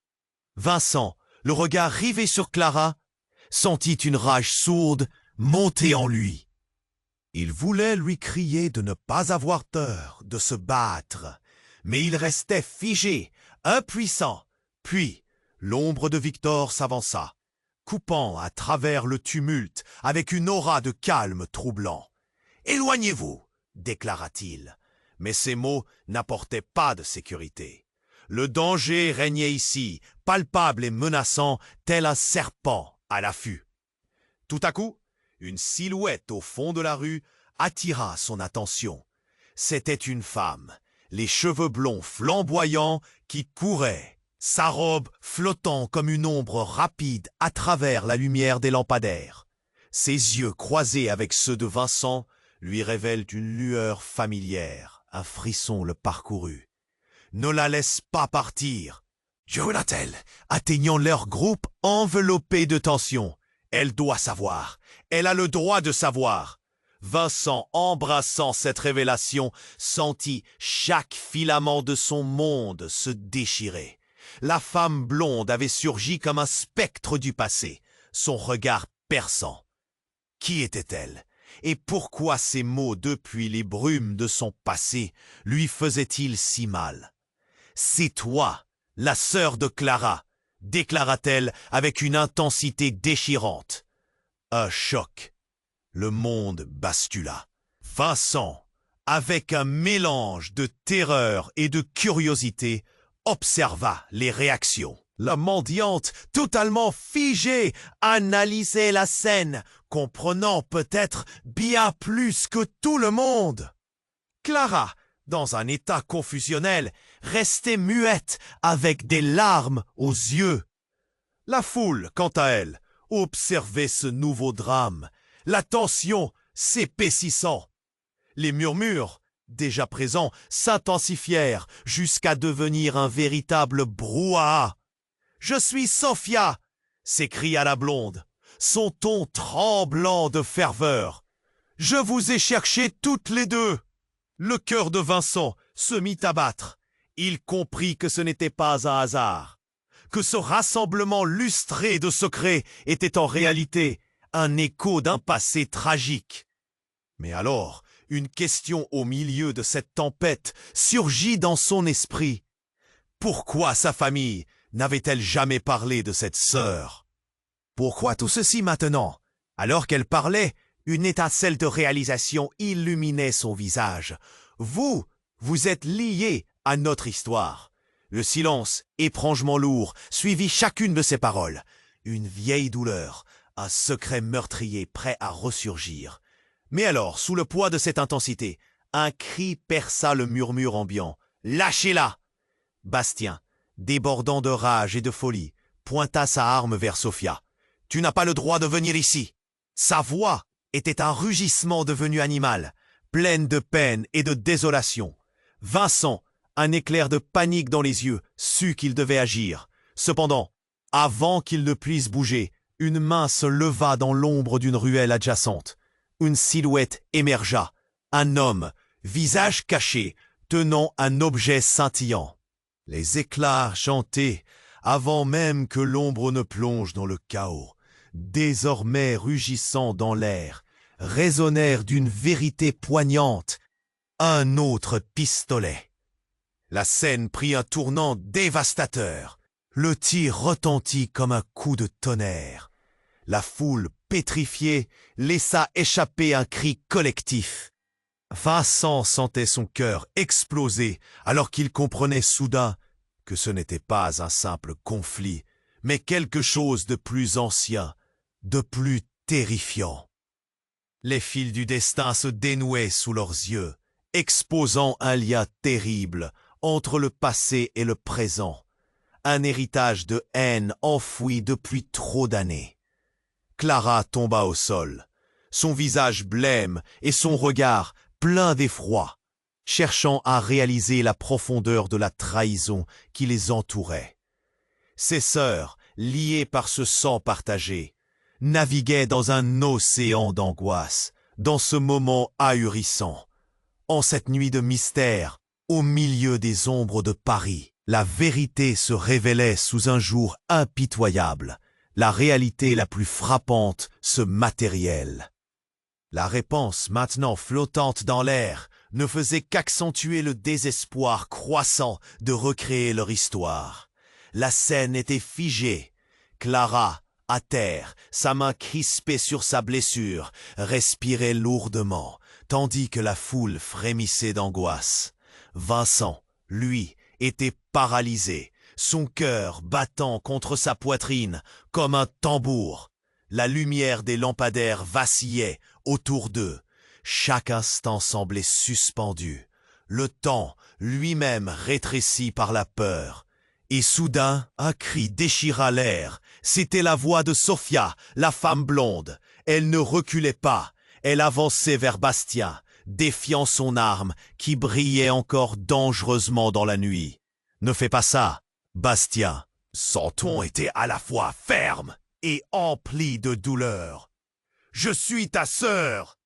Vincent, le regard rivé sur Clara, sentit une rage sourde monter en lui. Il voulait lui crier de ne pas avoir peur, de se battre, mais il restait figé, impuissant. Puis, l'ombre de Victor s'avança, coupant à travers le tumulte avec une aura de calme troublant. « Éloignez-vous » déclara-t-il, mais ces mots n'apportaient pas de sécurité. Le danger régnait ici, palpable et menaçant, tel un serpent à l'affût. Tout à coup, une silhouette au fond de la rue attira son attention. C'était une femme, les cheveux blonds flamboyants, qui courait, sa robe flottant comme une ombre rapide à travers la lumière des lampadaires. Ses yeux croisés avec ceux de Vincent lui révèlent une lueur familière. Un frisson le parcourut. Ne la laisse pas partir. Hurla-t-elle, atteignant leur groupe enveloppé de tension. Elle doit savoir. Elle a le droit de savoir. Vincent, embrassant cette révélation, sentit chaque filament de son monde se déchirer. La femme blonde avait surgi comme un spectre du passé, son regard perçant. Qui était-elle? Et pourquoi ces mots depuis les brumes de son passé lui faisaient-ils si mal? « C'est toi, la sœur de Clara », déclara-t-elle avec une intensité déchirante. Un choc. Le monde bascula. Vincent, avec un mélange de terreur et de curiosité, observa les réactions. La mendiante, totalement figée, analysait la scène, comprenant peut-être bien plus que tout le monde. Clara, dans un état confusionnel, restait muette avec des larmes aux yeux. La foule, quant à elle, observait ce nouveau drame, la tension s'épaississant. Les murmures, déjà présents, s'intensifièrent jusqu'à devenir un véritable brouhaha. « Je suis Sophia !» s'écria la blonde, son ton tremblant de ferveur. « Je vous ai cherchées toutes les deux !» Le cœur de Vincent se mit à battre. Il comprit que ce n'était pas un hasard, que ce rassemblement lustré de secrets était en réalité un écho d'un passé tragique. Mais alors, une question au milieu de cette tempête surgit dans son esprit. Pourquoi sa famille n'avait-elle jamais parlé de cette sœur? Pourquoi tout ceci maintenant? Alors qu'elle parlait, une étincelle de réalisation illuminait son visage. Vous êtes liés à notre histoire. Le silence, étrangement lourd, suivit chacune de ces paroles. Une vieille douleur, un secret meurtrier prêt à ressurgir. Mais alors, sous le poids de cette intensité, un cri perça le murmure ambiant. « Lâchez-la » Bastien, débordant de rage et de folie, pointa sa arme vers Sophia. « Tu n'as pas le droit de venir ici !» Sa voix était un rugissement devenu animal, pleine de peine et de désolation. Vincent, un éclair de panique dans les yeux, sut qu'il devait agir. Cependant, avant qu'il ne puisse bouger, une main se leva dans l'ombre d'une ruelle adjacente. Une silhouette émergea, un homme, visage caché, tenant un objet scintillant. Les éclats chantaient, avant même que l'ombre ne plonge dans le chaos, désormais rugissant dans l'air, résonnèrent d'une vérité poignante. Un autre pistolet. La scène prit un tournant dévastateur. Le tir retentit comme un coup de tonnerre. La foule, pétrifiée, laissa échapper un cri collectif. Vincent sentait son cœur exploser alors qu'il comprenait soudain que ce n'était pas un simple conflit, mais quelque chose de plus ancien, de plus terrifiant. Les fils du destin se dénouaient sous leurs yeux, exposant un lien terrible entre le passé et le présent, un héritage de haine enfoui depuis trop d'années. Clara tomba au sol, son visage blême et son regard plein d'effroi, cherchant à réaliser la profondeur de la trahison qui les entourait. Ses sœurs, liées par ce sang partagé, naviguaient dans un océan d'angoisse, dans ce moment ahurissant. En cette nuit de mystère, au milieu des ombres de Paris, la vérité se révélait sous un jour impitoyable. La réalité la plus frappante se matérielle. La réponse, maintenant flottante dans l'air, ne faisait qu'accentuer le désespoir croissant de recréer leur histoire. La scène était figée. Clara, à terre, sa main crispée sur sa blessure, respirait lourdement, tandis que la foule frémissait d'angoisse. Vincent, lui, était paralysé, son cœur battant contre sa poitrine comme un tambour. La lumière des lampadaires vacillait autour d'eux. Chaque instant semblait suspendu. Le temps, lui-même rétréci par la peur. Et soudain, un cri déchira l'air. C'était la voix de Sophia, la femme blonde. Elle ne reculait pas. Elle avançait vers Bastien, défiant son arme qui brillait encore dangereusement dans la nuit. Ne fais pas ça, Bastien. Son ton était à la fois ferme et empli de douleur. Je suis ta sœur.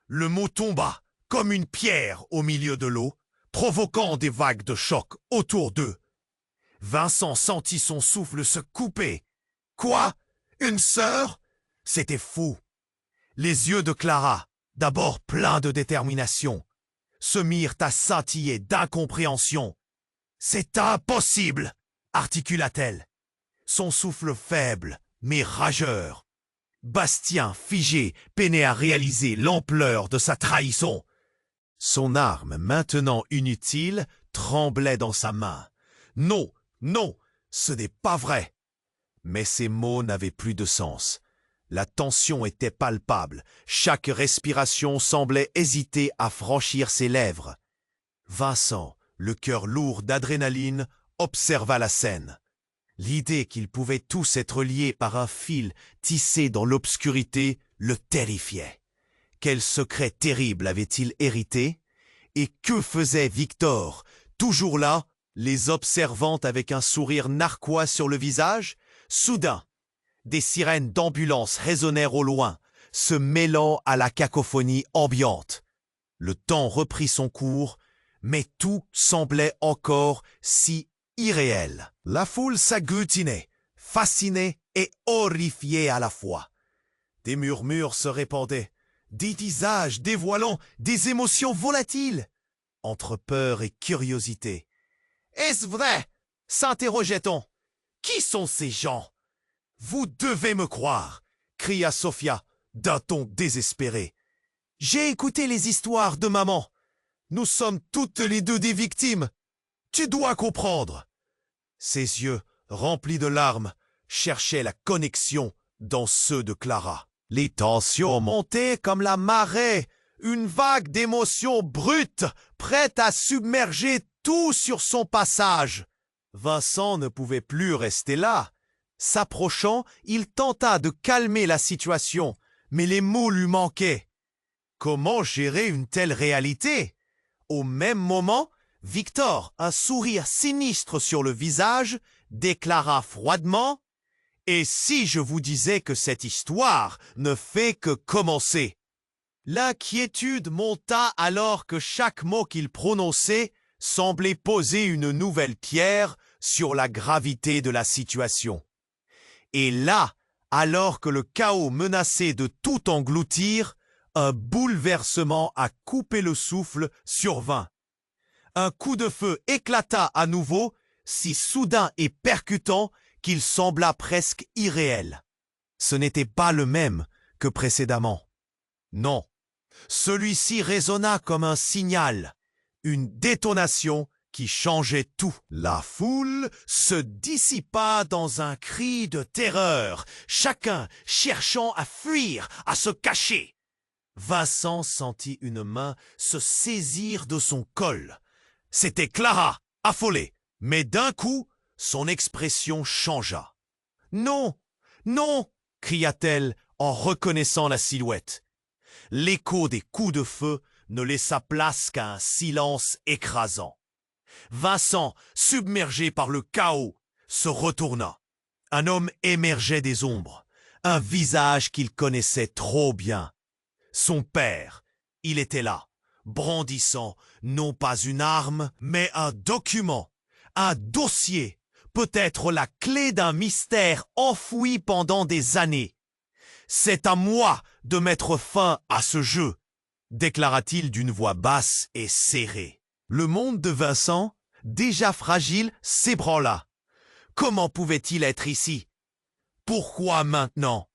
Le mot tomba comme une pierre au milieu de l'eau, provoquant des vagues de choc autour d'eux. Vincent sentit son souffle se couper. Quoi? Une sœur? C'était fou. Les yeux de Clara, d'abord pleins de détermination, se mirent à scintiller d'incompréhension. « C'est impossible !» articula-t-elle, son souffle faible, mais rageur. Bastien, figé, peinait à réaliser l'ampleur de sa trahison. Son arme, maintenant inutile, tremblait dans sa main. « Non, non, ce n'est pas vrai !» Mais ces mots n'avaient plus de sens. La tension était palpable. Chaque respiration semblait hésiter à franchir ses lèvres. Vincent, le cœur lourd d'adrénaline, observa la scène. L'idée qu'ils pouvaient tous être liés par un fil tissé dans l'obscurité le terrifiait. Quel secret terrible avait-il hérité? Et que faisait Victor, toujours là, les observant avec un sourire narquois sur le visage? Soudain, des sirènes d'ambulance résonnèrent au loin, se mêlant à la cacophonie ambiante. Le temps reprit son cours, mais tout semblait encore si irréel. La foule s'agglutinait, fascinée et horrifiée à la fois. Des murmures se répandaient, des visages dévoilant des émotions volatiles, entre peur et curiosité. « Est-ce vrai ?» s'interrogeait-on. « Qui sont ces gens ?»« Vous devez me croire !» cria Sophia d'un ton désespéré. « J'ai écouté les histoires de maman. Nous sommes toutes les deux des victimes. Tu dois comprendre. » Ses yeux, remplis de larmes, cherchaient la connexion dans ceux de Clara. Les tensions montaient comme la marée, une vague d'émotions brutes, prête à submerger tout sur son passage. Vincent ne pouvait plus rester là. S'approchant, il tenta de calmer la situation, mais les mots lui manquaient. Comment gérer une telle réalité? Au même moment, Victor, un sourire sinistre sur le visage, déclara froidement « Et si je vous disais que cette histoire ne fait que commencer ?» L'inquiétude monta alors que chaque mot qu'il prononçait semblait poser une nouvelle pierre sur la gravité de la situation. Et là, alors que le chaos menaçait de tout engloutir, un bouleversement à couper le souffle survint. Un coup de feu éclata à nouveau, si soudain et percutant qu'il sembla presque irréel. Ce n'était pas le même que précédemment. Non, celui-ci résonna comme un signal, une détonation qui changeait tout. La foule se dissipa dans un cri de terreur, chacun cherchant à fuir, à se cacher. Vincent sentit une main se saisir de son col. C'était Clara, affolée, mais d'un coup, son expression changea. « Non, non !» cria-t-elle en reconnaissant la silhouette. L'écho des coups de feu ne laissa place qu'à un silence écrasant. Vincent, submergé par le chaos, se retourna. Un homme émergeait des ombres, un visage qu'il connaissait trop bien. Son père, il était là, brandissant non pas une arme, mais un document, un dossier, peut-être la clé d'un mystère enfoui pendant des années. « C'est à moi de mettre fin à ce jeu !» déclara-t-il d'une voix basse et serrée. Le monde de Vincent, déjà fragile, s'ébranla. Comment pouvait-il être ici? Pourquoi maintenant?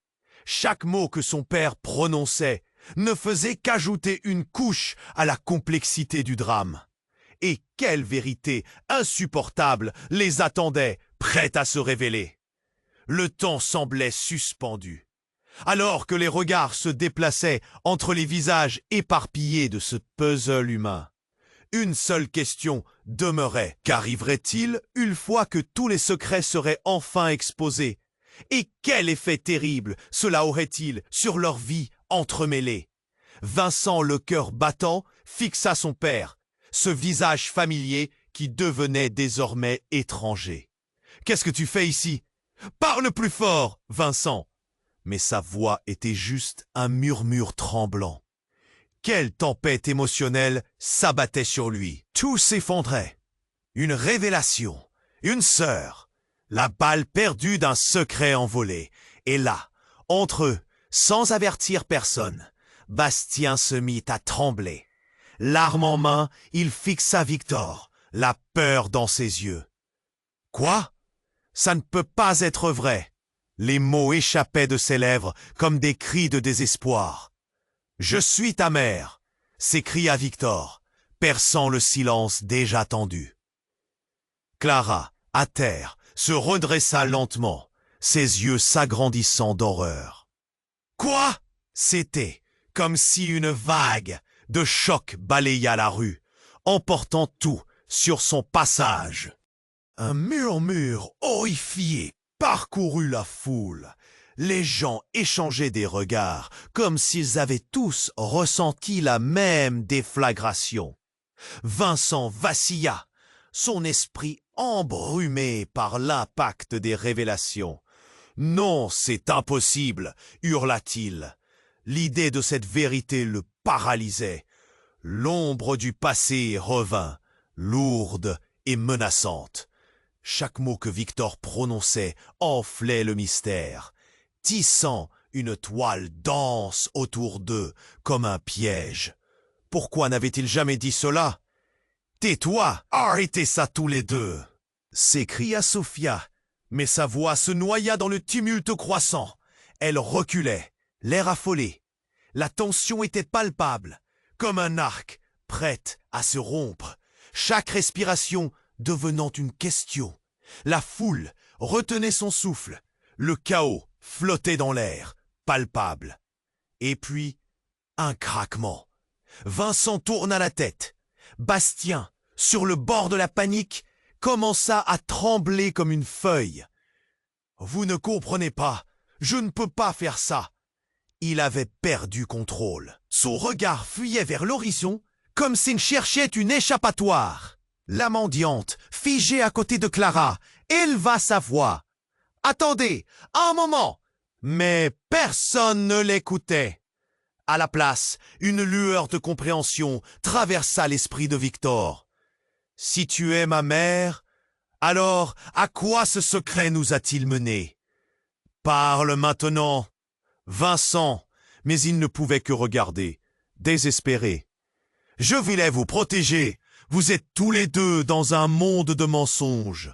Chaque mot que son père prononçait ne faisait qu'ajouter une couche à la complexité du drame. Et quelle vérité insupportable les attendait, prête à se révéler. Le temps semblait suspendu. Alors que les regards se déplaçaient entre les visages éparpillés de ce puzzle humain, une seule question demeurait. Qu'arriverait-il une fois que tous les secrets seraient enfin exposés? Et quel effet terrible cela aurait-il sur leur vie entremêlée? Vincent, le cœur battant, fixa son père, ce visage familier qui devenait désormais étranger. « Qu'est-ce que tu fais ici? Parle plus fort, Vincent !» Mais sa voix était juste un murmure tremblant. Quelle tempête émotionnelle s'abattait sur lui. Tout s'effondrait. Une révélation, une sœur, la balle perdue d'un secret envolé. Et là, entre eux, sans avertir personne, Bastien se mit à trembler. L'arme en main, il fixa Victor, la peur dans ses yeux. « Quoi? Ça ne peut pas être vrai !» Les mots échappaient de ses lèvres comme des cris de désespoir. « Je suis ta mère !» s'écria Victor, perçant le silence déjà tendu. Clara, à terre, se redressa lentement, ses yeux s'agrandissant d'horreur. « Quoi ?» C'était comme si une vague de choc balaya la rue, emportant tout sur son passage. Un murmure horrifié parcourut la foule. Les gens échangeaient des regards, comme s'ils avaient tous ressenti la même déflagration. Vincent vacilla, son esprit embrumé par l'impact des révélations. « Non, c'est impossible !» hurla-t-il. L'idée de cette vérité le paralysait. L'ombre du passé revint, lourde et menaçante. Chaque mot que Victor prononçait enflait le mystère, tissant une toile dense autour d'eux comme un piège. Pourquoi n'avait-il jamais dit cela? « Tais-toi! Arrêtez ça tous les deux !» s'écria Sophia, mais sa voix se noya dans le tumulte croissant. Elle reculait, l'air affolé. La tension était palpable, comme un arc, prête à se rompre, chaque respiration devenant une question. La foule retenait son souffle, le chaos flottait dans l'air, palpable. Et puis, un craquement. Vincent tourna la tête. Bastien, sur le bord de la panique, commença à trembler comme une feuille. « Vous ne comprenez pas, je ne peux pas faire ça !» Il avait perdu contrôle. Son regard fuyait vers l'horizon, comme s'il cherchait une échappatoire. La mendiante, figée à côté de Clara, éleva sa voix. « Attendez, un moment !» Mais personne ne l'écoutait. À la place, une lueur de compréhension traversa l'esprit de Victor. « Si tu es ma mère, alors à quoi ce secret nous a-t-il menés? Parle maintenant !» Vincent, mais il ne pouvait que regarder, désespéré. « Je voulais vous protéger. Vous êtes tous les deux dans un monde de mensonges. »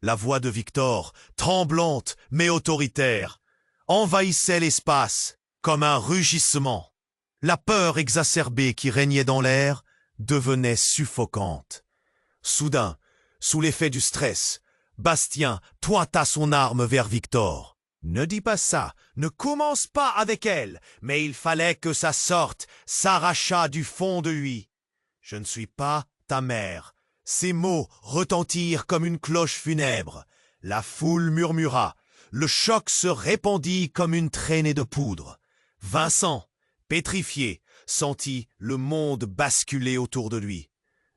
La voix de Victor, tremblante mais autoritaire, envahissait l'espace comme un rugissement. La peur exacerbée qui régnait dans l'air devenait suffocante. Soudain, sous l'effet du stress, Bastien pointa son arme vers Victor. « Ne dis pas ça, ne commence pas avec elle, mais il fallait que ça sorte, s'arracha du fond de lui. Je ne suis pas ta mère. » Ces mots retentirent comme une cloche funèbre. La foule murmura. Le choc se répandit comme une traînée de poudre. Vincent, pétrifié, sentit le monde basculer autour de lui.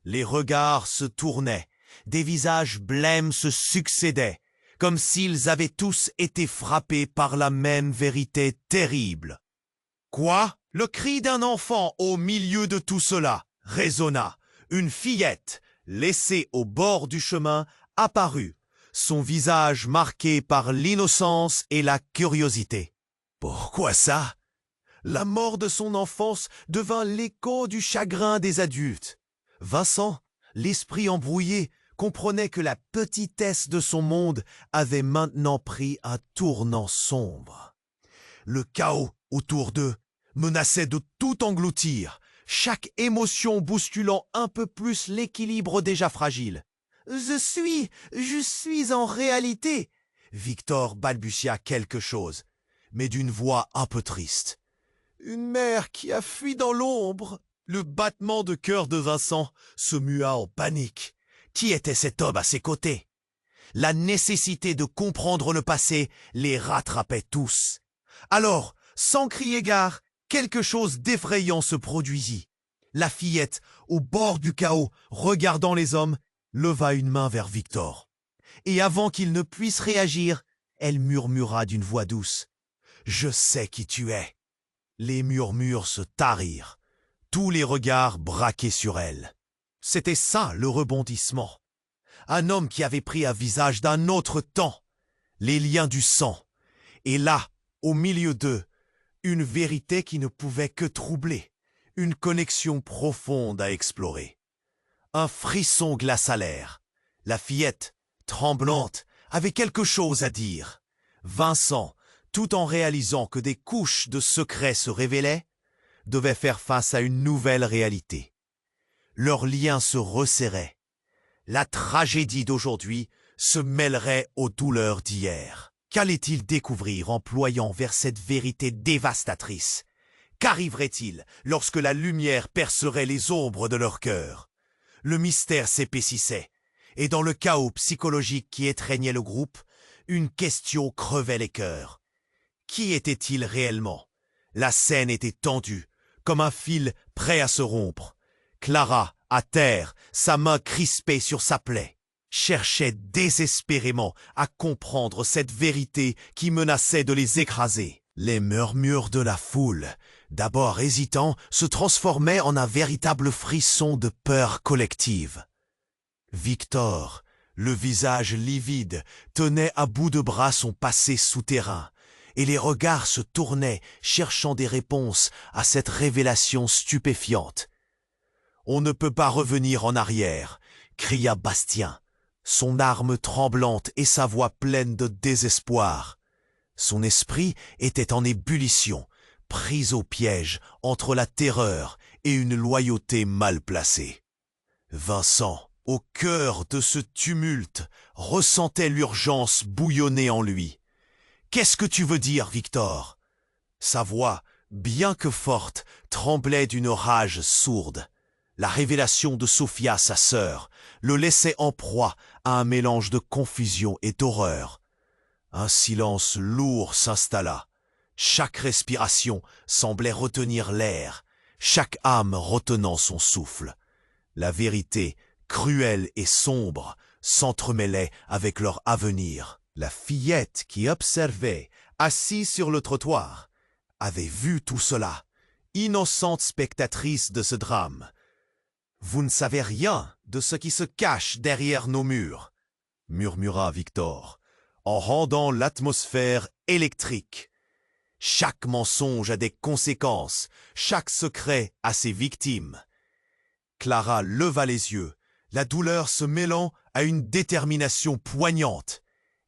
Les regards se tournaient, des visages blêmes se succédaient, comme s'ils avaient tous été frappés par la même vérité terrible. « Quoi ?» Le cri d'un enfant au milieu de tout cela résonna. Une fillette, laissée au bord du chemin, apparut, son visage marqué par l'innocence et la curiosité. Pourquoi ça? La mort de son enfance devint l'écho du chagrin des adultes. Vincent, l'esprit embrouillé, comprenait que la petitesse de son monde avait maintenant pris un tournant sombre. Le chaos autour d'eux menaçait de tout engloutir, chaque émotion bousculant un peu plus l'équilibre déjà fragile. « Je suis en réalité !» Victor balbutia quelque chose, mais d'une voix un peu triste. « Une mère qui a fui dans l'ombre !» Le battement de cœur de Vincent se mua en panique. Qui était cet homme à ses côtés? La nécessité de comprendre le passé les rattrapait tous. Alors, sans crier gare, quelque chose d'effrayant se produisit. La fillette, au bord du chaos, regardant les hommes, leva une main vers Victor. Et avant qu'il ne puisse réagir, elle murmura d'une voix douce. « Je sais qui tu es. » Les murmures se tarirent, tous les regards braqués sur elle. C'était ça le rebondissement. Un homme qui avait pris un visage d'un autre temps, les liens du sang. Et là, au milieu d'eux, une vérité qui ne pouvait que troubler, une connexion profonde à explorer. Un frisson glaça l'air. La fillette, tremblante, avait quelque chose à dire. Vincent, tout en réalisant que des couches de secrets se révélaient, devait faire face à une nouvelle réalité. Leurs liens se resserraient. La tragédie d'aujourd'hui se mêlerait aux douleurs d'hier. Qu'allait-il découvrir en ployant vers cette vérité dévastatrice? Qu'arriverait-il lorsque la lumière percerait les ombres de leur cœur? Le mystère s'épaississait, et dans le chaos psychologique qui étreignait le groupe, une question crevait les cœurs. Qui était-il réellement? La scène était tendue, comme un fil prêt à se rompre. Clara, à terre, sa main crispée sur sa plaie, cherchait désespérément à comprendre cette vérité qui menaçait de les écraser. Les murmures de la foule, d'abord hésitants, se transformaient en un véritable frisson de peur collective. Victor, le visage livide, tenait à bout de bras son passé souterrain, et les regards se tournaient, cherchant des réponses à cette révélation stupéfiante. « On ne peut pas revenir en arrière !» cria Bastien, son arme tremblante et sa voix pleine de désespoir. Son esprit était en ébullition, pris au piège entre la terreur et une loyauté mal placée. Vincent, au cœur de ce tumulte, ressentait l'urgence bouillonner en lui. « Qu'est-ce que tu veux dire, Victor ?» Sa voix, bien que forte, tremblait d'une rage sourde. La révélation de Sophia, sa sœur, le laissait en proie à un mélange de confusion et d'horreur. Un silence lourd s'installa. Chaque respiration semblait retenir l'air, chaque âme retenant son souffle. La vérité, cruelle et sombre, s'entremêlait avec leur avenir. La fillette qui observait, assise sur le trottoir, avait vu tout cela, innocente spectatrice de ce drame. « Vous ne savez rien de ce qui se cache derrière nos murs, » murmura Victor, en rendant l'atmosphère électrique. Chaque mensonge a des conséquences, chaque secret a ses victimes. Clara leva les yeux, la douleur se mêlant à une détermination poignante.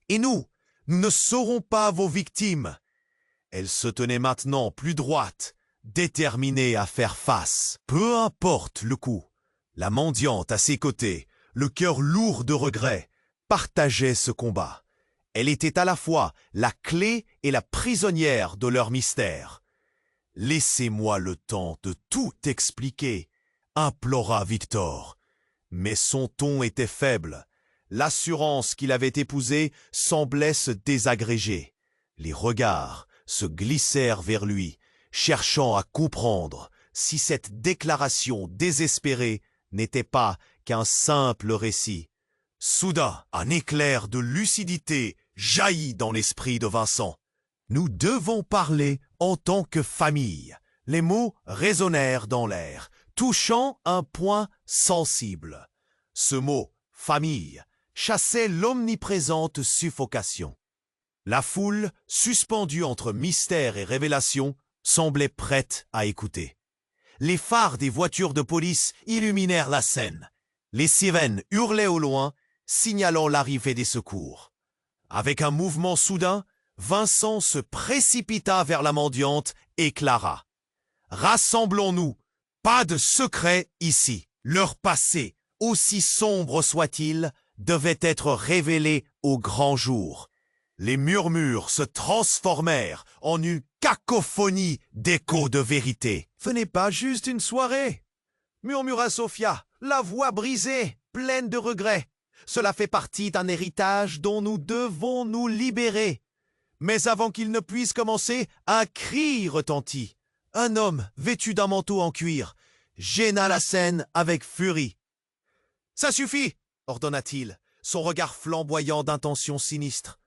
« Et nous ne serons pas vos victimes !» Elle se tenait maintenant plus droite, déterminée à faire face. Peu importe le coup. La mendiante à ses côtés, le cœur lourd de regret, partageait ce combat. Elle était à la fois la clé et la prisonnière de leur mystère. « Laissez-moi le temps de tout expliquer », implora Victor. Mais son ton était faible. L'assurance qu'il avait épousée semblait se désagréger. Les regards se glissèrent vers lui, cherchant à comprendre si cette déclaration désespérée n'était pas qu'un simple récit. Soudain, un éclair de lucidité jaillit dans l'esprit de Vincent. « Nous devons parler en tant que famille. » Les mots résonnèrent dans l'air, touchant un point sensible. Ce mot « famille » chassait l'omniprésente suffocation. La foule, suspendue entre mystère et révélation, semblait prête à écouter. Les phares des voitures de police illuminèrent la scène. Les sirènes hurlaient au loin, signalant l'arrivée des secours. Avec un mouvement soudain, Vincent se précipita vers la mendiante et Clara. « Rassemblons-nous, pas de secret ici. » Leur passé, aussi sombre soit-il, devait être révélé au grand jour. Les murmures se transformèrent en une cacophonie d'échos de vérité. « Ce n'est pas juste une soirée !» murmura Sophia, la voix brisée, pleine de regrets. « Cela fait partie d'un héritage dont nous devons nous libérer. » Mais avant qu'il ne puisse commencer, un cri retentit. Un homme, vêtu d'un manteau en cuir, gêna la scène avec furie. « Ça suffit ! ordonna-t-il, son regard flamboyant d'intention sinistre.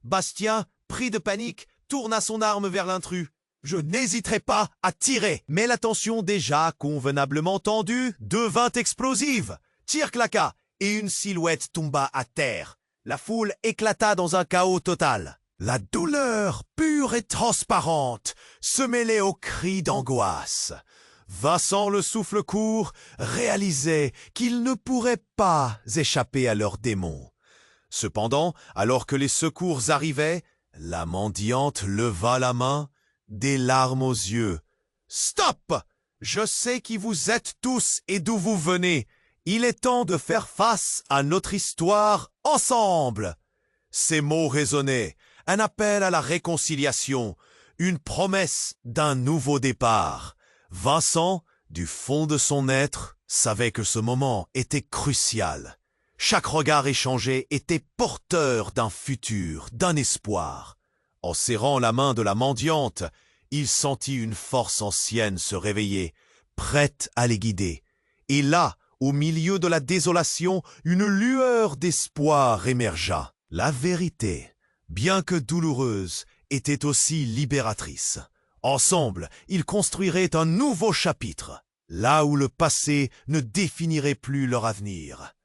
Bastien, pris de panique, tourna son arme vers l'intrus. Je n'hésiterai pas à tirer, mais la tension déjà convenablement tendue devint explosive. Tir claqua et une silhouette tomba à terre. La foule éclata dans un chaos total. La douleur, pure et transparente, se mêlait aux cris d'angoisse. Vincent, le souffle court, réalisait qu'il ne pourrait pas échapper à leurs démons. Cependant, alors que les secours arrivaient, la mendiante leva la main, des larmes aux yeux. « Stop! Je sais qui vous êtes tous et d'où vous venez. Il est temps de faire face à notre histoire ensemble. » Ces mots résonnaient, un appel à la réconciliation, une promesse d'un nouveau départ. Vincent, du fond de son être, savait que ce moment était crucial. Chaque regard échangé était porteur d'un futur, d'un espoir. En serrant la main de la mendiante, il sentit une force ancienne se réveiller, prête à les guider. Et là, au milieu de la désolation, une lueur d'espoir émergea. La vérité, bien que douloureuse, était aussi libératrice. Ensemble, ils construiraient un nouveau chapitre, là où le passé ne définirait plus leur avenir.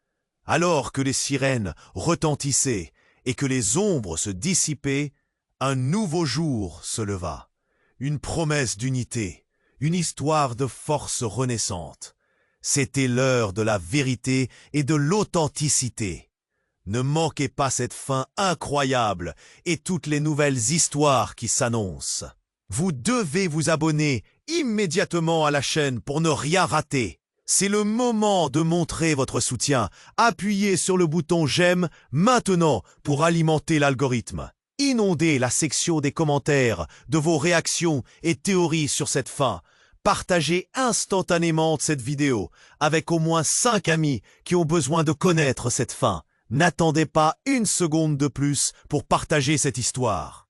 Alors que les sirènes retentissaient et que les ombres se dissipaient, un nouveau jour se leva. Une promesse d'unité, une histoire de force renaissante. C'était l'heure de la vérité et de l'authenticité. Ne manquez pas cette fin incroyable et toutes les nouvelles histoires qui s'annoncent. Vous devez vous abonner immédiatement à la chaîne pour ne rien rater. C'est le moment de montrer votre soutien. Appuyez sur le bouton j'aime maintenant pour alimenter l'algorithme. Inondez la section des commentaires de vos réactions et théories sur cette fin. Partagez instantanément cette vidéo avec au moins 5 amis qui ont besoin de connaître cette fin. N'attendez pas une seconde de plus pour partager cette histoire.